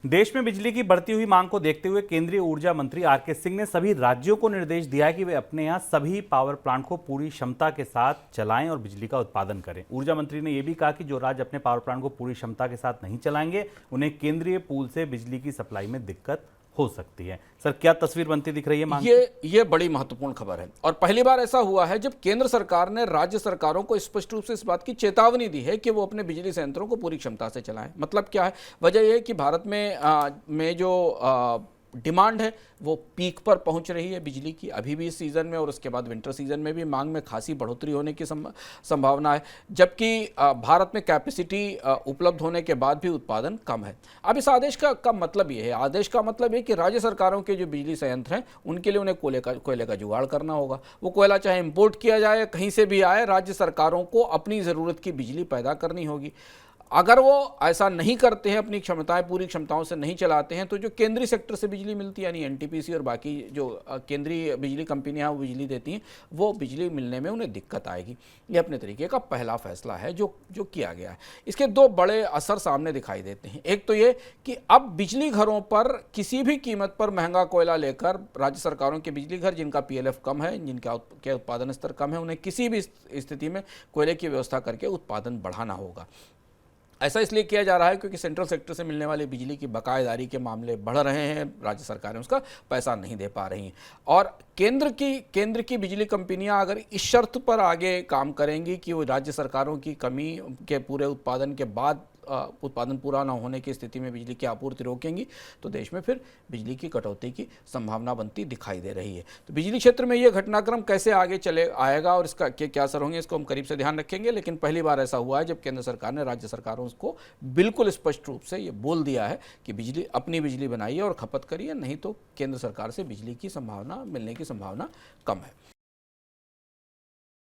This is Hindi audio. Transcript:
देश में बिजली की बढ़ती हुई मांग को देखते हुए केंद्रीय ऊर्जा मंत्री आर.के. सिंह ने सभी राज्यों को निर्देश दिया है कि वे अपने यहां सभी पावर प्लांट को पूरी क्षमता के साथ चलाएं और बिजली का उत्पादन करें। ऊर्जा मंत्री ने यह भी कहा कि जो राज्य अपने पावर प्लांट को पूरी क्षमता के साथ नहीं चलाएंगे उन्हें केंद्रीय पूल से बिजली की सप्लाई में दिक्कत हो सकती है। सर, क्या तस्वीर बनती दिख रही है मांग? ये बड़ी महत्वपूर्ण खबर है और पहली बार ऐसा हुआ है जब केंद्र सरकार ने राज्य सरकारों को स्पष्ट रूप से इस बात की चेतावनी दी है कि वो अपने बिजली संयंत्रों को पूरी क्षमता से चलाएं। मतलब क्या है? वजह यह है कि भारत में जो डिमांड है वो पीक पर पहुंच रही है बिजली की, अभी भी इस सीज़न में और उसके बाद विंटर सीजन में भी मांग में खासी बढ़ोतरी होने की संभावना है, जबकि भारत में कैपेसिटी उपलब्ध होने के बाद भी उत्पादन कम है। अब इस आदेश का मतलब ये है, आदेश का मतलब ये कि राज्य सरकारों के जो बिजली संयंत्र हैं उनके लिए उन्हें कोयले का जुगाड़ करना होगा। वो कोयला चाहे इम्पोर्ट किया जाए, कहीं से भी आए, राज्य सरकारों को अपनी ज़रूरत की बिजली पैदा करनी होगी। अगर वो ऐसा नहीं करते हैं, अपनी क्षमताएं पूरी क्षमताओं से नहीं चलाते हैं, तो जो केंद्रीय सेक्टर से बिजली मिलती है यानी एनटीपीसी और बाकी जो केंद्रीय बिजली कंपनियां वो बिजली देती हैं, वो बिजली मिलने में उन्हें दिक्कत आएगी। ये अपने तरीके का पहला फैसला है जो किया गया है। इसके दो बड़े असर सामने दिखाई देते हैं। एक तो ये कि अब बिजली घरों पर किसी भी कीमत पर महंगा कोयला लेकर राज्य सरकारों के बिजली घर जिनका पीएलएफ कम है, जिनका उत्पादन स्तर कम है, उन्हें किसी भी स्थिति में कोयले की व्यवस्था करके उत्पादन बढ़ाना होगा। ऐसा इसलिए किया जा रहा है क्योंकि सेंट्रल सेक्टर से मिलने वाली बिजली की बकायेदारी के मामले बढ़ रहे हैं, राज्य सरकारें उसका पैसा नहीं दे पा रही हैं और केंद्र की बिजली कंपनियां अगर इस शर्त पर आगे काम करेंगी कि वो राज्य सरकारों की कमी के पूरे उत्पादन के बाद उत्पादन पूरा न होने की स्थिति में बिजली की आपूर्ति रोकेंगी, तो देश में फिर बिजली की कटौती की संभावना बनती दिखाई दे रही है। तो बिजली क्षेत्र में ये घटनाक्रम कैसे आगे चले आएगा और इसका क्या असर होंगे, इसको हम करीब से ध्यान रखेंगे। लेकिन पहली बार ऐसा हुआ है जब केंद्र सरकार ने राज्य सरकारों को बिल्कुल स्पष्ट रूप से ये बोल दिया है कि अपनी बिजली बनाइए और खपत करिए, नहीं तो केंद्र सरकार से बिजली की संभावना मिलने की संभावना कम है।